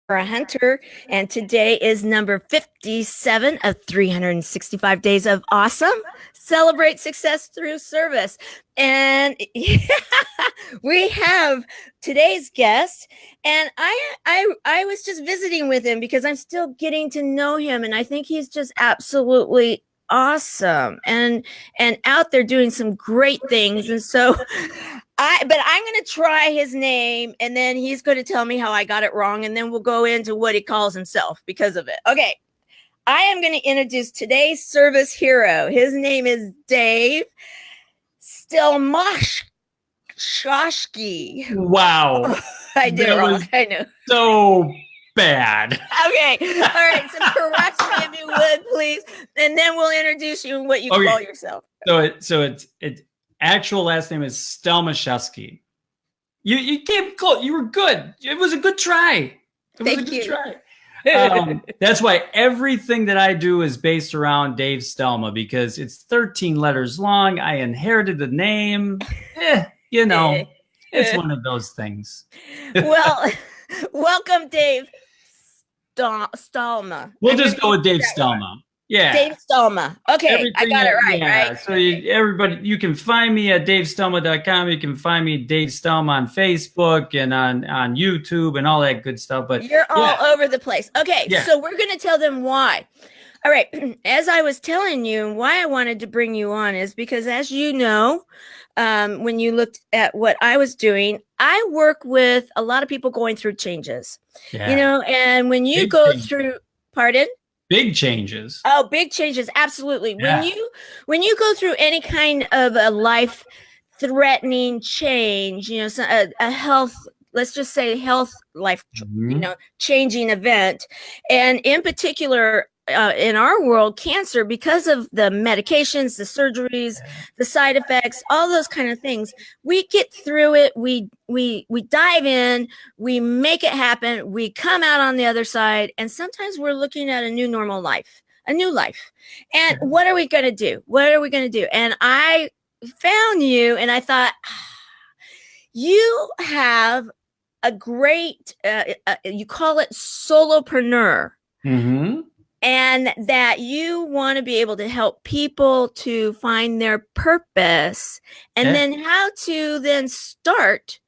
Hunter, and today is number 57 of 365 Days of Awesome. Celebrate success through service. And we have today's guest, and I was just visiting with him because I'm still getting to know him, and I think he's just absolutely awesome and out there doing some great things. And so but I'm going to try his name, and then he's going to tell me how I got it wrong, and then we'll go into what he calls himself because of it. Okay. I am going to introduce today's service hero. His name is Dave Stelmaszewski. Wow. I did it wrong. I know. So bad. Okay. All right. So correct me if you would, please. And then we'll introduce you and what you call yourself. So it's actual last name is Stelmaszewski. You came close. You were good. It was a good try. Thank you. That's why everything that I do is based around Dave Stelma, because it's 13 letters long. I inherited the name. It's one of those things. Well, welcome, Dave Stelma. We'll just go with Dave Stelma. Yeah. Dave Stelma. Okay, I got it right, right? So everybody, you can find me at davestelma.com. You can find me Dave Stelma on Facebook and on YouTube and all that good stuff. But you're all over the place. Okay, so we're going to tell them why. All right, as I was telling you, why I wanted to bring you on is because, as you know, when you looked at what I was doing, I work with a lot of people going through changes. Yeah. And when you through, pardon? Big changes. Oh, big changes. Absolutely. Yeah. When you go through any kind of a life-threatening change, a health, let's just say life, changing event, and in particular, in our world, cancer, because of the medications, the surgeries, the side effects, all those kind of things, we get through it. We dive in, we make it happen. We come out on the other side. And sometimes we're looking at a new normal life, a new life. And what are we going to do? What are we going to do? And I found you, and I thought, you have a great, you call it solopreneur. Mm-hmm. And that you want to be able to help people to find their purpose, and then how to then start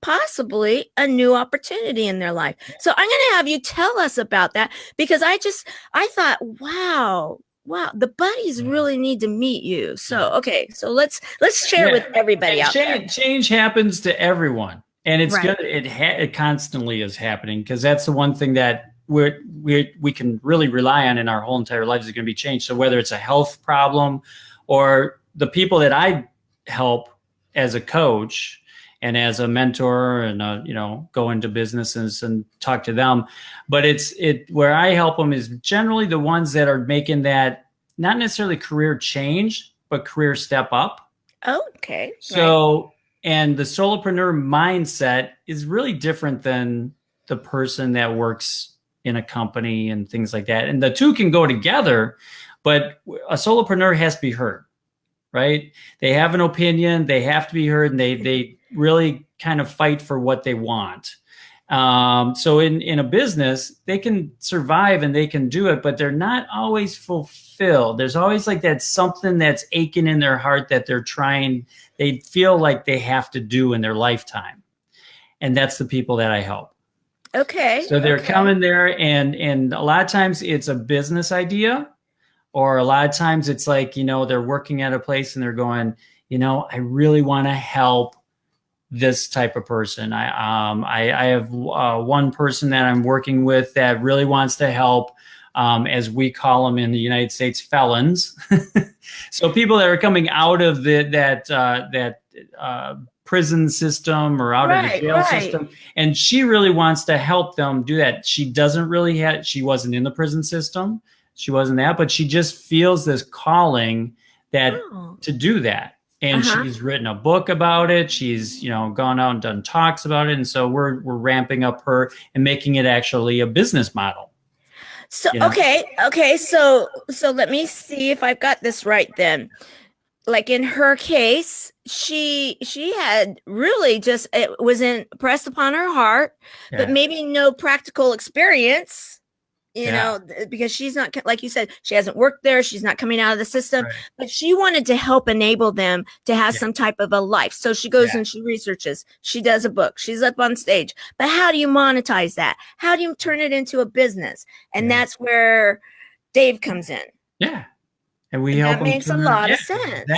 possibly a new opportunity in their life. So I'm going to have you tell us about that, because I thought, wow, the buddies really need to meet you. So, okay. So let's share with everybody out there. Change happens to everyone, and it's good. It constantly is happening, because that's the one thing that we can really rely on in our whole entire lives is going to be changed. So whether it's a health problem, or the people that I help as a coach and as a mentor, and go into businesses and talk to them, but where I help them is generally the ones that are making that not necessarily career change, but career step up. Okay. So, and the solopreneur mindset is really different than the person that works in a company and things like that. And the two can go together, but a solopreneur has to be heard, right? They have an opinion, they have to be heard, and they really kind of fight for what they want. So in a business, they can survive and they can do it, but they're not always fulfilled. There's always like that something that's aching in their heart that they feel like they have to do in their lifetime. And that's the people that I help. Okay. So they're coming there, and a lot of times it's a business idea, or a lot of times it's like, they're working at a place and they're going, I really want to help this type of person. I have one person that I'm working with that really wants to help, as we call them in the United States, felons. So people that are coming out of that prison system or out of the jail system, and she really wants to help them do that. She wasn't in the prison system, she wasn't that, but she just feels this calling to do that. And she's written a book about it. She's gone out and done talks about it, and so we're ramping up her and making it actually a business model. So okay, so let me see if I've got this right then. like in her case, she had really just, it was impressed upon her heart, but maybe no practical experience, you know, because she's not, like you said, she hasn't worked there, she's not coming out of the system, but she wanted to help enable them to have some type of a life. So she goes and she researches, she does a book, she's up on stage, but how do you monetize that? How do you turn it into a business? And that's where Dave comes in. And we help that makes a lot of sense.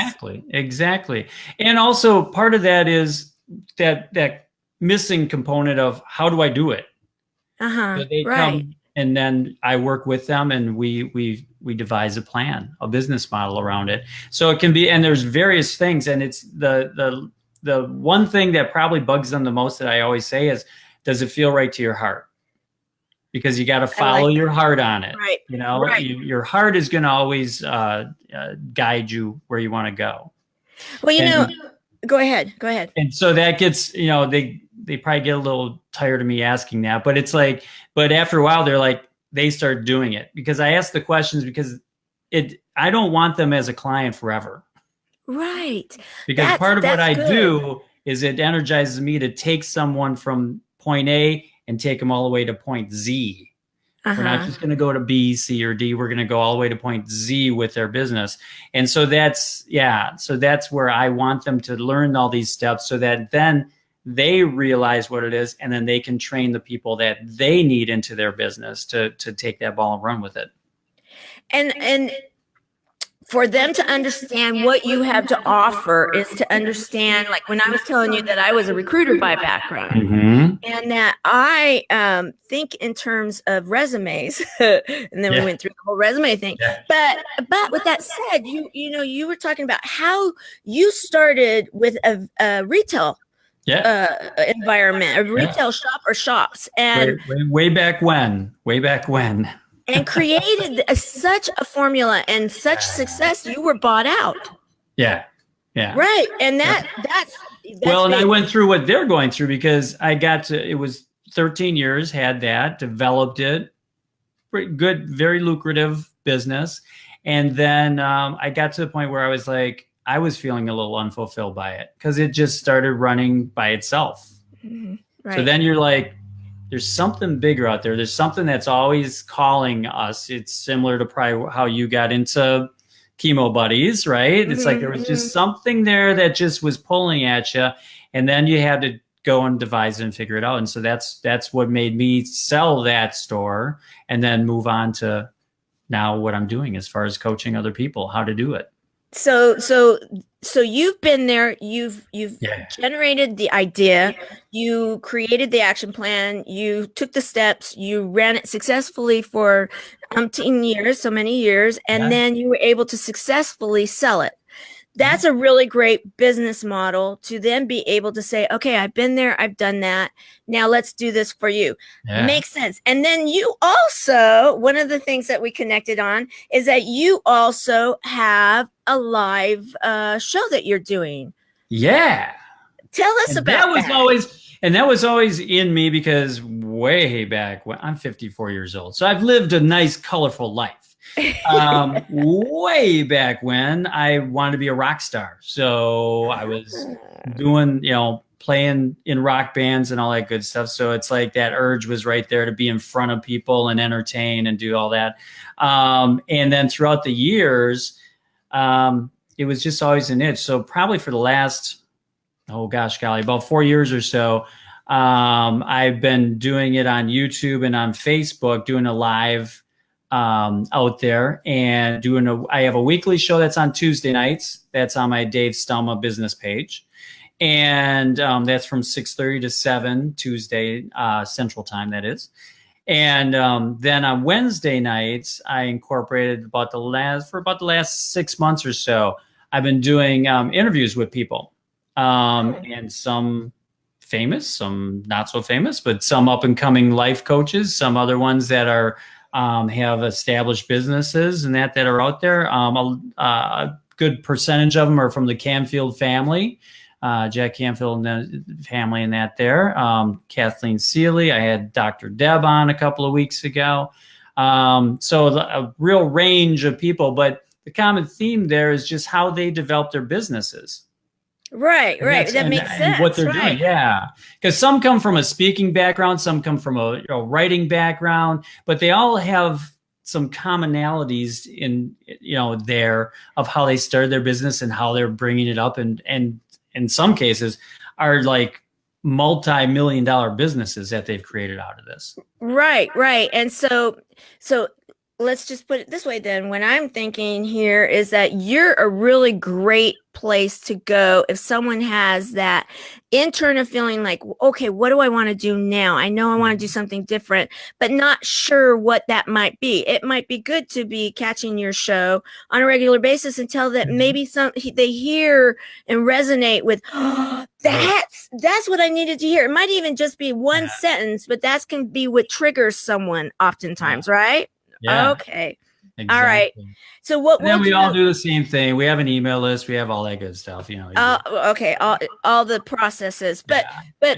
Exactly. And also part of that is that missing component of how do I do it? So they come, and then I work with them, and we devise a plan, a business model around it. So it can be, and there's various things, and it's the one thing that probably bugs them the most that I always say is, does it feel right to your heart? Because you got to follow your heart on it. You know, your heart is going to always guide you where you want to go. Well, you know, go ahead. And so that gets, you know, they probably get a little tired of me asking that, but it's like, but after a while they're like, they start doing it because I ask the questions because I don't want them as a client forever. Because part of what I do is it energizes me to take someone from point A and take them all the way to point Z. We're not just going to go to B, C, or D. We're going to go all the way to point Z with their business. And so that's where I want them to learn all these steps so that then they realize what it is, and then they can train the people that they need into their business to take that ball and run with it. And for them to understand what you have to offer is to understand, like when I was telling you that I was a recruiter by background, and that I think in terms of resumes, and then we went through the whole resume thing. But with that said, you know, you were talking about how you started with a retail environment, a retail shop or shops, and way back when. And created such a formula and such success, you were bought out. Right. And that's well, and I went through what they're going through because it was 13 years, had that, developed it, pretty good, very lucrative business. And then I got to the point where I was like, I was feeling a little unfulfilled by it because it just started running by itself. So then you're like, there's something bigger out there. There's something that's always calling us. It's similar to probably how you got into Chemo Buddies, right? It's like there was just something there that just was pulling at you, and then you had to go and devise it and figure it out. And so that's what made me sell that store and then move on to now what I'm doing as far as coaching other people how to do it. So you've been there, you've generated the idea, you created the action plan, you took the steps, you ran it successfully for umpteen years, so many years, and then you were able to successfully sell it. That's a really great business model to then be able to say, okay, I've been there, I've done that. Now let's do this for you. Makes sense. And then you also, one of the things that we connected on is that you also have a live show that you're doing. Tell us about that. That was always in me because way back when I'm 54 years old. So I've lived a nice, colorful life. Way back when I wanted to be a rock star. So I was doing, playing in rock bands and all that good stuff. So it's like that urge was right there to be in front of people and entertain and do all that. And then throughout the years, it was just always an itch. So probably for the last, about 4 years or so, I've been doing it on YouTube and on Facebook, doing a live out there and I have a weekly show that's on Tuesday nights. That's on my Dave Stelma business page. And that's from 6:30 to 7 Tuesday, Central Time, that is. And then on Wednesday nights, I incorporated for about the last 6 months or so, I've been doing interviews with people and some famous, some not so famous, but some up and coming life coaches, some other ones that are have established businesses and that are out there. A good percentage of them are from the Canfield family, Jack Canfield and the family and that there. Kathleen Seeley, I had Dr. Deb on a couple of weeks ago. So a real range of people, but the common theme there is just how they develop their businesses. Right. That makes sense. And what they're doing, yeah. Because some come from a speaking background, some come from a writing background, but they all have some commonalities in there of how they started their business and how they're bringing it up, and in some cases are like multi-million-dollar businesses that they've created out of this. Right. And so let's just put it this way then. What I'm thinking here is that you're a really great place to go if someone has that internal feeling like, okay, what do I want to do now? I know I want to do something different, but not sure what that might be. It might be good to be catching your show on a regular basis until that maybe they hear and resonate with, oh, that's what I needed to hear. It might even just be one sentence, but that can be what triggers someone oftentimes, right? Yeah. Okay. Exactly. All right. So what and then we all do the same thing. We have an email list. We have all that good stuff. Okay. All the processes, but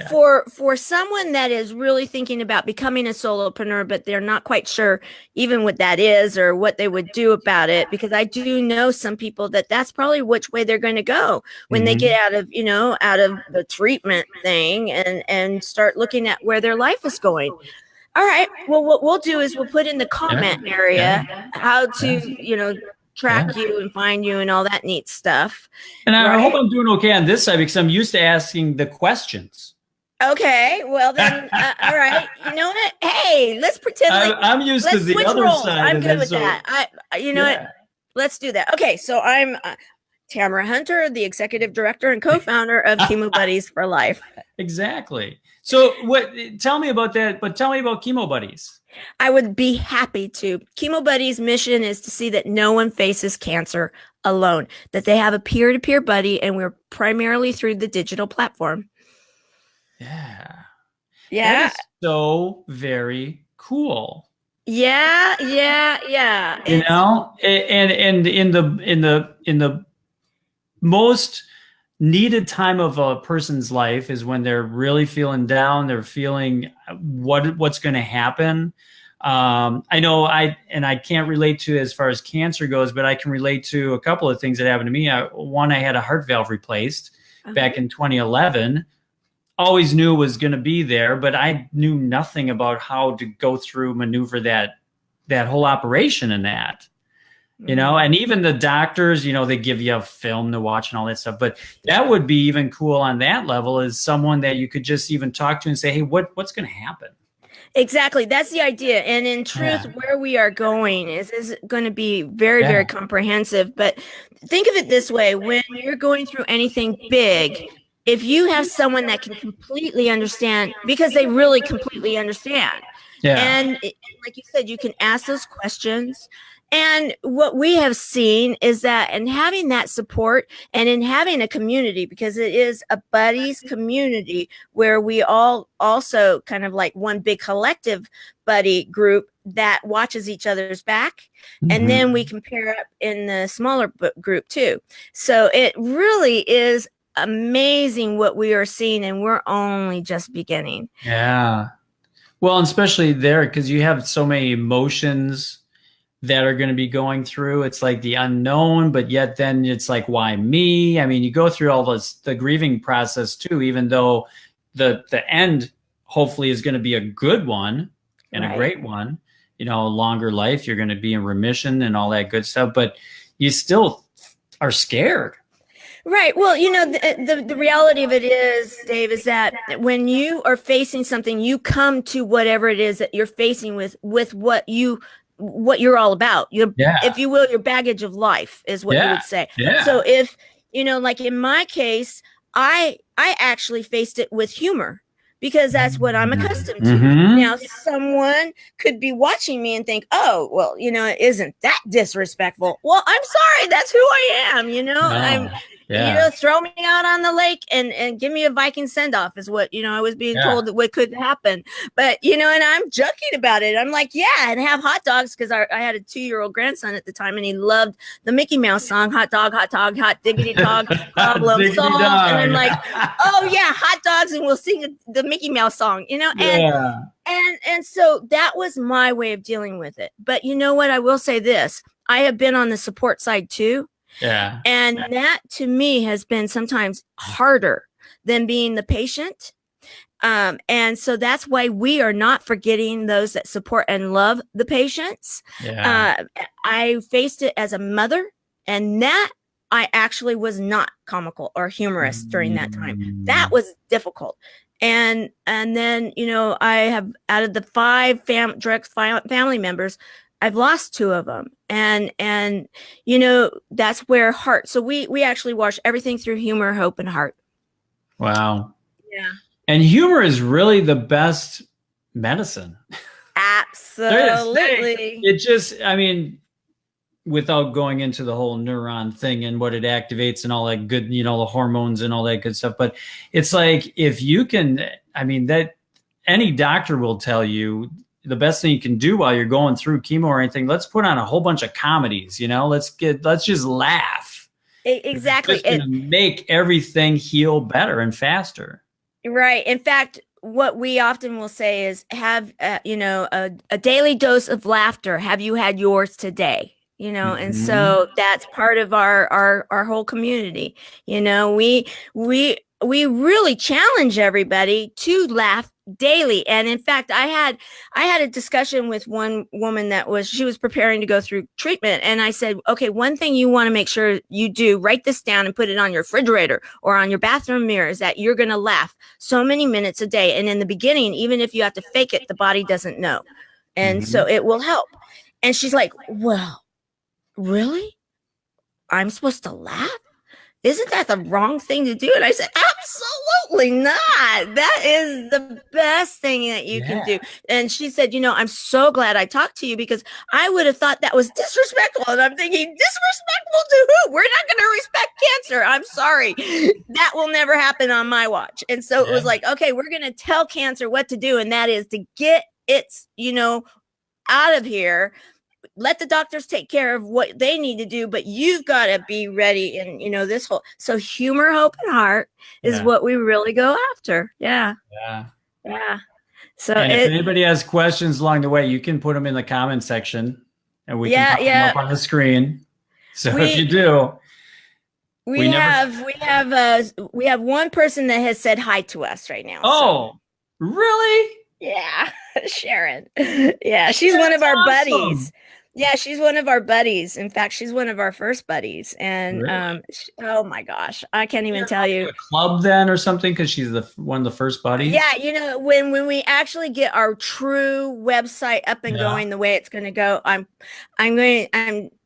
for someone that is really thinking about becoming a solopreneur, but they're not quite sure even what that is or what they would do about it, because I do know some people that's probably which way they're going to go when they get out of the treatment thing and start looking at where their life is going. All right. Well, what we'll do is we'll put in the comment area how to, track you and find you and all that neat stuff. And I hope I'm doing okay on this side because I'm used to asking the questions. Okay. Well, then, all right. You know what? Hey, let's pretend I'm used to the other side. I'm good with that. You know what? Let's do that. Okay. So I'm Tamara Hunter, the executive director and co-founder of Chemo Buddies for Life. Exactly. So tell me about that, but tell me about Chemo Buddies. I would be happy to. Chemo Buddies' mission is to see that no one faces cancer alone, that they have a peer-to-peer buddy, and we're primarily through the digital platform. Yeah. Yeah. That is so very cool. Yeah. And in the most needed time of a person's life is when they're really feeling down. They're feeling what's going to happen. I know I can't relate to as far as cancer goes, but I can relate to a couple of things that happened to me. One, I had a heart valve replaced back in 2011. Always knew it was going to be there, but I knew nothing about how to go through, maneuver that whole operation in that. And even the doctors, they give you a film to watch and all that stuff. But that would be even cool on that level, is someone that you could just even talk to and say, hey, what's going to happen? Exactly. That's the idea. And in truth, where we are going is going to be very, very comprehensive. But think of it this way. When you're going through anything big, if you have someone that can completely understand, because they really completely understand. Yeah. And like you said, you can ask those questions. And what we have seen is that in having that support and in having a community, because it is a buddies community where we all also kind of like one big collective buddy group that watches each other's back. And then we can pair up in the smaller group too. So it really is amazing what we are seeing, and we're only just beginning. Yeah. Well, and especially there, because you have so many emotions that are going to be going through. It's like the unknown, but yet then it's like, why me? I mean, you go through all the grieving process too, even though the end hopefully is going to be a good one and a great one, a longer life. You're going to be in remission and all that good stuff, but you still are scared. Right. Well, the reality of it is, Dave, is that when you are facing something, you come to whatever it is that you're facing with what you're all about. If you will, your baggage of life is what you would say. Yeah. So if, like in my case, I actually faced it with humor, because that's what I'm accustomed to. Now, someone could be watching me and think, oh, well, isn't that disrespectful? Well, I'm sorry. That's who I am. Yeah. Throw me out on the lake and give me a Viking send off is what, I was being told that what could happen. But, and I'm joking about it. I'm like, yeah, and have hot dogs because I had a 2-year-old grandson at the time and he loved the Mickey Mouse song, hot dog, hot diggity dog, problem Diggity solved. dog. And I'm like, oh yeah, hot dogs, and we'll sing the Mickey Mouse song, and so that was my way of dealing with it. But you know what? I will say this. I have been on the support side too. Yeah. And that to me has been sometimes harder than being the patient. And so that's why we are not forgetting those that support and love the patients. Yeah. I faced it as a mother, and that I actually was not comical or humorous during that time. That was difficult. And then, I have, out of the 5 direct family members, I've lost 2 of them. And that's where heart. So we actually watch everything through humor, hope, and heart. Wow. Yeah. And humor is really the best medicine. Absolutely. It just, without going into the whole neuron thing and what it activates and all that good, the hormones and all that good stuff. But it's like, if you can, that any doctor will tell you, the best thing you can do while you're going through chemo or anything, let's put on a whole bunch of comedies, let's just laugh. Exactly. It's just gonna make everything heal better and faster. Right. In fact, what we often will say is have, a daily dose of laughter. Have you had yours today? And so that's part of our whole community. We really challenge everybody to laugh daily. And in fact, I had a discussion with one woman she was preparing to go through treatment. And I said, okay, one thing you want to make sure you do, write this down and put it on your refrigerator or on your bathroom mirror, is that you're going to laugh so many minutes a day. And in the beginning, even if you have to fake it, the body doesn't know. And so it will help. And she's like, well, really? I'm supposed to laugh? Isn't that the wrong thing to do? And I said, absolutely not. That is the best thing that you can do. And she said, I'm so glad I talked to you because I would have thought that was disrespectful. And I'm thinking, disrespectful to who? We're not going to respect cancer. I'm sorry. That will never happen on my watch. And so it was like, okay, we're going to tell cancer what to do. And that is to get its, out of here. Let the doctors take care of what they need to do, but you've got to be ready. And, this whole, so humor, hope, and heart is what we really go after. Yeah. So and if anybody has questions along the way, you can put them in the comment section and we can pop them up on the screen. So if you do, we have one person that has said hi to us right now. Oh, really? Yeah. Sharon. Yeah. She's one of our buddies. Yeah, she's one of our buddies. In fact, she's one of our first buddies. And really? Oh my gosh, I can't even tell you. A club then or something, because she's one of the first buddies. Yeah, when we actually get our true website up and going the way it's going to go, I'm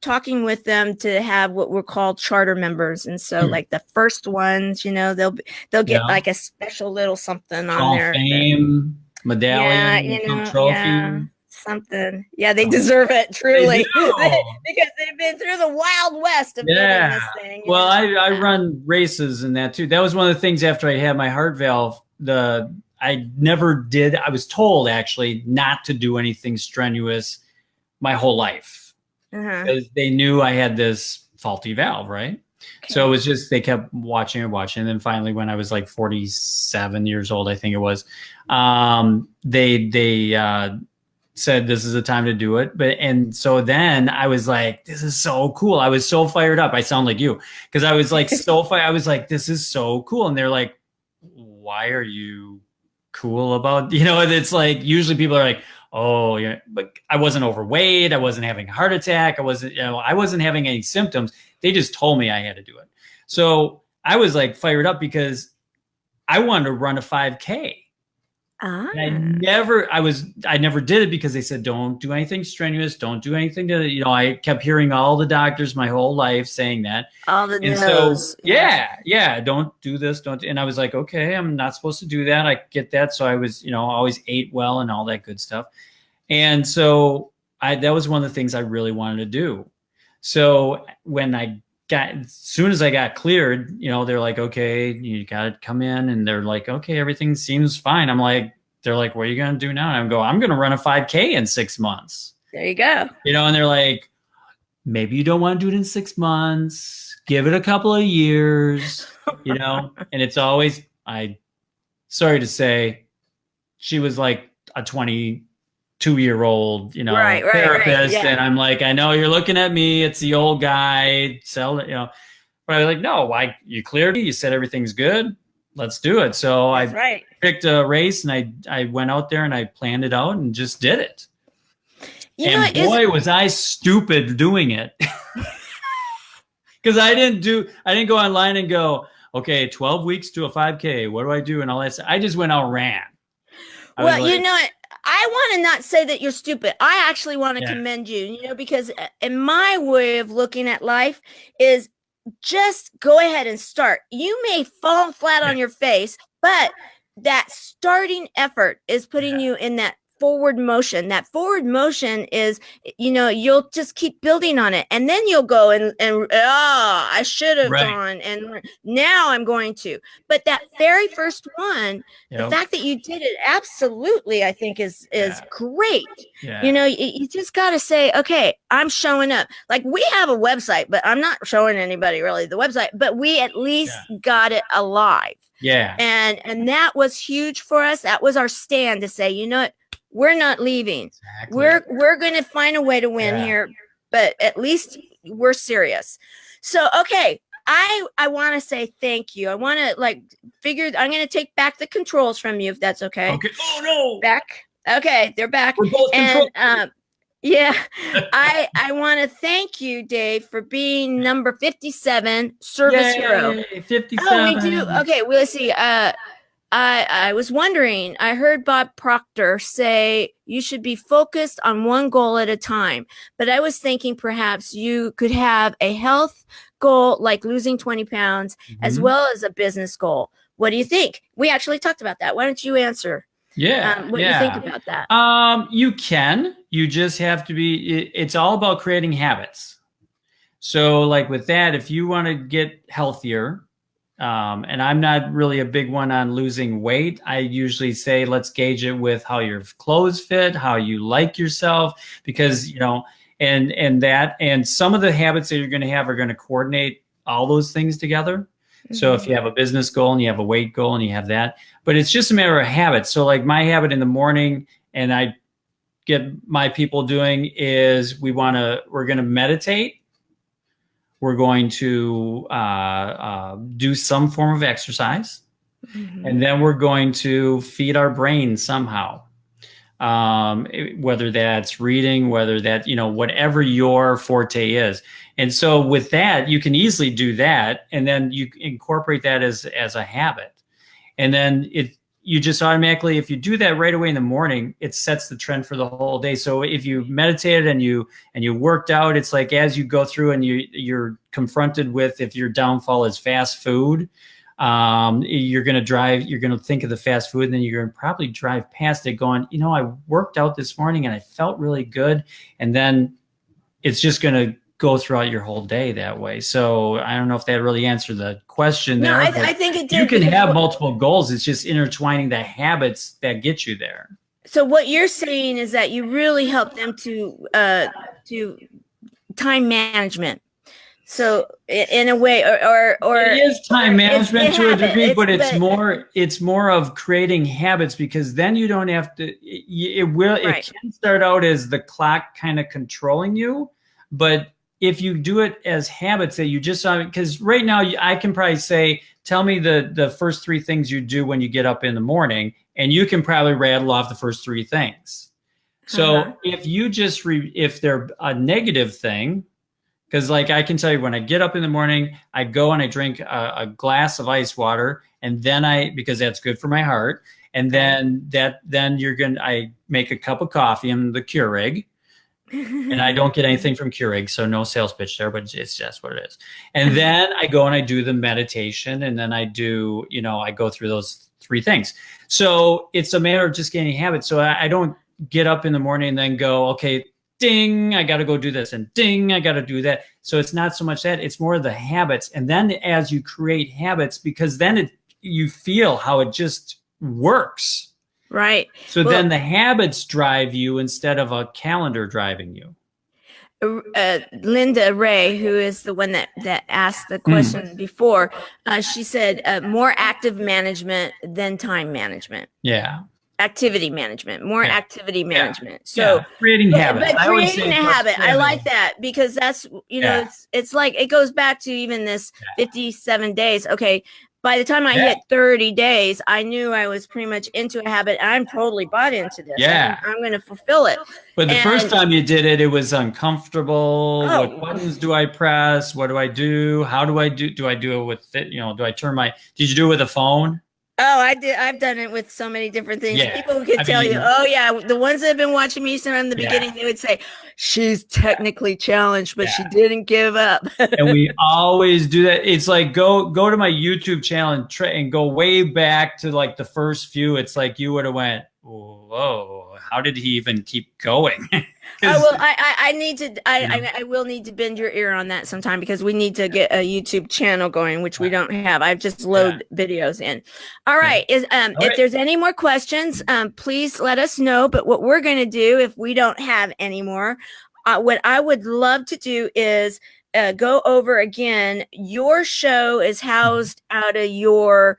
talking with them to have what we're called charter members. And so like the first ones, they'll get like a special little something on there. Fame, medallion, trophy. Something. Yeah, they deserve it, truly. Because they've been through the Wild West of building this thing. Well, I run races and that too. That was one of the things after I had my heart valve, I never did. I was told actually not to do anything strenuous my whole life. Because they knew I had this faulty valve, right? Okay. So it was just, they kept watching. And then finally, when I was like 47 years old, I think it was, they said this is the time to do it. And so then I was like, this is so cool. I was so fired up. I sound like you, because I was like so fired. I was like, this is so cool. And they're like, why are you cool about, it's like, usually people are like, oh yeah, but I wasn't overweight. I wasn't having a heart attack. I wasn't having any symptoms. They just told me I had to do it. So I was like fired up because I wanted to run a 5K. And I never did it because they said, don't do anything strenuous. Don't do anything to, I kept hearing all the doctors my whole life saying that. All the no's. So, don't do this. And I was like, okay, I'm not supposed to do that. I get that. So I was, always ate well and all that good stuff. And so that was one of the things I really wanted to do. So when I as soon as I got cleared, you know, they're like, okay, you got to come in, and they're like, okay, everything seems fine. I'm like, they're like, what are you going to do now? And I'm going to run a 5K in 6 months. There you go. You know, and they're like, maybe you don't want to do it in 6 months. Give it a couple of years, you know? And it's always, sorry to say, she was like a 22-year-old, you know, therapist. Yeah. And I'm like, I know you're looking at me. It's the old guy, you know. But I was like, no, you cleared me. You said everything's good. Let's do it. So I picked a race, and I went out there and I planned it out and just did it. And boy, was I stupid doing it. Because I didn't go online and go, okay, 12 weeks to a 5K. What do I do? And all that stuff. I just went out and ran. Well, you know, I want to not say that you're stupid. I actually want to commend you, you know, because in my way of looking at life is just go ahead and start. You may fall flat on your face, but that starting effort is putting you in that forward motion. That forward motion is, you know, you'll just keep building on it, and then you'll go and I should have gone, and now I'm going to. But that very first one, the fact that you did it, absolutely, I think is great. You know, you just got to say, okay, I'm showing up. Like, we have a website, but I'm not showing anybody really the website, but we at least got it alive. And that was huge for us. That was our stand to say, you know what, we're not leaving. We're going to find a way to win here, but at least we're serious. So, okay, I want to say thank you. I want to I'm going to take back the controls from you, if that's okay. Okay. Oh no. Back. Okay, they're back. We're both and I want to thank you, Dave, for being number 57 service hero. 57. Oh, we do. Okay, well, let's see. I was wondering, I heard Bob Proctor say you should be focused on one goal at a time, but I was thinking perhaps you could have a health goal like losing 20 pounds as well as a business goal. What do you think? We actually talked about that. Why don't you answer? What do you think about that? You can. You just have to it's all about creating habits. So like with that, if you want to get healthier, and I'm not really a big one on losing weight. I usually say, let's gauge it with how your clothes fit, how you like yourself, because, you know, and some of the habits that you're going to have are going to coordinate all those things together. So if you have a business goal and you have a weight goal and you have that, but it's just a matter of habit. So like my habit in the morning, and I get my people doing, is we're going to meditate. We're going to do some form of exercise, and then we're going to feed our brain somehow, whether that's reading, whether that, you know, whatever your forte is. And so with that, you can easily do that, and then you incorporate that as a habit. And then you just automatically, if you do that right away in the morning, it sets the trend for the whole day. So if you meditated and you worked out, it's like as you go through and you're confronted with, if your downfall is fast food, you're going to think of the fast food, and then you're going to probably drive past it going, you know, I worked out this morning and I felt really good. And then it's just going to go throughout your whole day that way. So I don't know if that really answered the question there. No, I think it did. You can have multiple goals. It's just intertwining the habits that get you there. So what you're saying is that you really help them to time management. So in a way, or it is time management to a degree, but it's more of creating habits, because then you don't have to. It can start out as the clock kind of controlling you, but if you do it as habits that you just saw, because right now I can probably say, tell me the first 3 things you do when you get up in the morning, and you can probably rattle off the first 3 things. So if you just, if they're a negative thing, because like I can tell you, when I get up in the morning, I go and I drink a glass of ice water, and then because that's good for my heart. And then I make a cup of coffee in the Keurig. And I don't get anything from Keurig, so no sales pitch there, but it's just what it is. And then I go and I do the meditation, and then I do, you know, I go through those 3 things. So it's a matter of just getting habits. So I don't get up in the morning and then go, okay, ding, I got to go do this, and ding, I got to do that. So it's not so much that, it's more the habits. And then as you create habits, because then you feel how it just works. Right. So then the habits drive you instead of a calendar driving you. Linda Ray, who is the one that asked the question before, she said more active management than time management. Yeah. Activity management, more activity management. So creating habits. But creating a habit, I like that, because that's, it's like, it goes back to even this 57 days. Okay. By the time I hit 30 days, I knew I was pretty much into a habit. I'm totally bought into this. Yeah. I'm going to fulfill it. But the first time you did it, it was uncomfortable. What buttons do I press? What do I do? How do I do I do it with it? Do I turn did you do it with a phone? Oh, I did. I've done it with so many different things. Yeah. People can tell you, oh yeah, the ones that have been watching me from the beginning, they would say, she's technically challenged, but she didn't give up. And we always do that. It's like, go to my YouTube channel and go way back to like the first few. It's like you would have went, whoa, how did he even keep going? I need to. I will need to bend your ear on that sometime, because we need to get a YouTube channel going, which we don't have. I've just load videos in. All right. If there's any more questions, please let us know. But what we're going to do, if we don't have any more, what I would love to do is go over again. Your show is housed out of your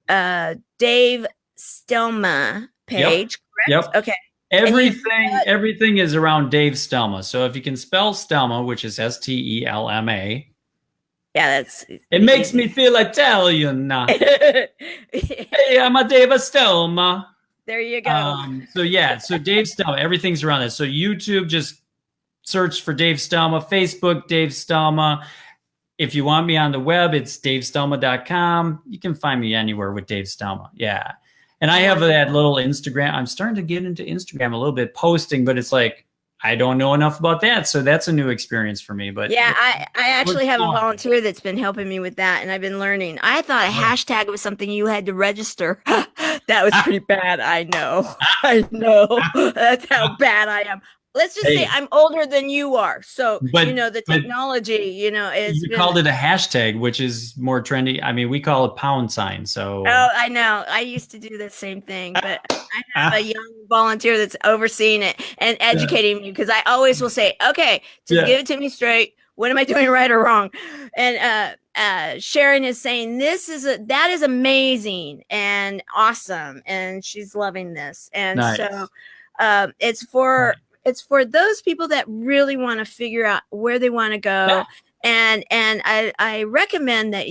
Dave Stelma page. Correct? Yep. Okay. Everything is around Dave Stelma. So if you can spell Stelma, which is Stelma. Yeah, it makes me feel Italian. Hey, I'm a Dave Stelma. There you go. So Dave Stelma, everything's around that. So YouTube, just search for Dave Stelma. Facebook, Dave Stelma. If you want me on the web, it's davestelma.com. You can find me anywhere with Dave Stelma. Yeah. And I have that little Instagram. I'm starting to get into Instagram a little bit, posting, but it's like, I don't know enough about that. So that's a new experience for me. But yeah, I actually have a volunteer that's been helping me with that, and I've been learning. I thought a hashtag was something you had to register. That was pretty bad. I know. That's how bad I am. Let's just say I'm older than you are. So, the technology, is. You called it a hashtag, which is more trendy. I mean, we call it pound sign. So. Oh, I know. I used to do the same thing, but I have a young volunteer that's overseeing it and educating me, because I always will say, okay, just give it to me straight. What am I doing right or wrong? And Sharon is saying, that is amazing and awesome. And she's loving this. And so it's for those people that really want to figure out where they want to go. And I recommend that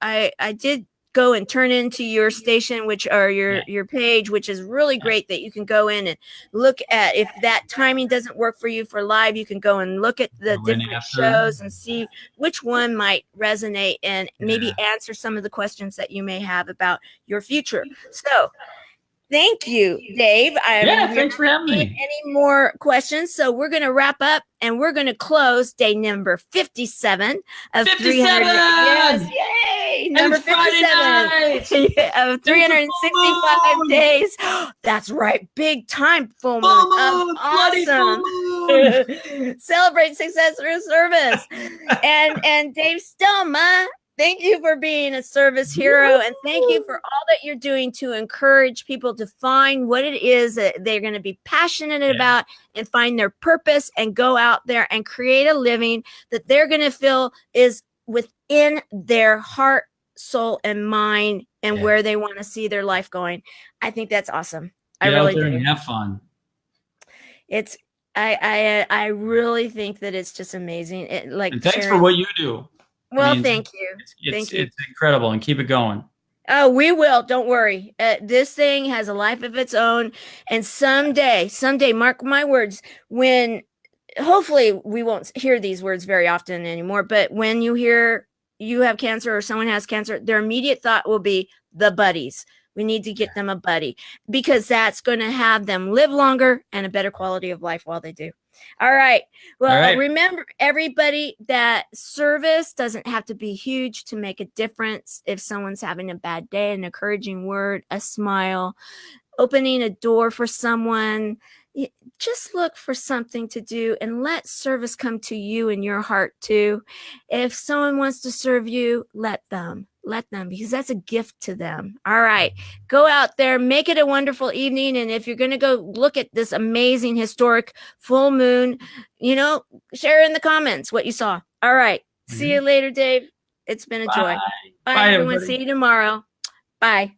I did go and turn into your station, your page, which is really great, that you can go in and look at, if that timing doesn't work for you for live, you can go and look at the different shows and see which one might resonate, and maybe answer some of the questions that you may have about your future. So thank you, Dave. Thanks for having me. Any more questions? So we're going to wrap up, and we're going to close day number 57 of 300. Yes, yay! Number 57 of 365 days. That's right. Big time. Full moon. Awesome. Celebrate success through service. And Dave Stelma, thank you for being a service hero, and thank you for all that you're doing to encourage people to find what it is that they're going to be passionate about, and find their purpose, and go out there and create a living that they're going to feel is within their heart, soul, and mind, and where they want to see their life going. I think that's awesome. I really do. And have fun. I really think that it's just amazing. And thanks for what you do. Well, thank you. It's incredible, and keep it going. Oh, we will. Don't worry. This thing has a life of its own. And someday, mark my words, when hopefully we won't hear these words very often anymore, but when you hear you have cancer or someone has cancer, their immediate thought will be the buddies. We need to get them a buddy, because that's going to have them live longer and a better quality of life while they do. All right. Well, remember, everybody, that service doesn't have to be huge to make a difference. If someone's having a bad day, an encouraging word, a smile, opening a door for someone, just look for something to do and let service come to you in your heart too. If someone wants to serve you, let them, because that's a gift to them. All right, go out there, make it a wonderful evening. And if you're going to go look at this amazing historic full moon, share in the comments what you saw. All right, see you later, Dave. It's been a joy. Bye, everyone. See you tomorrow. Bye.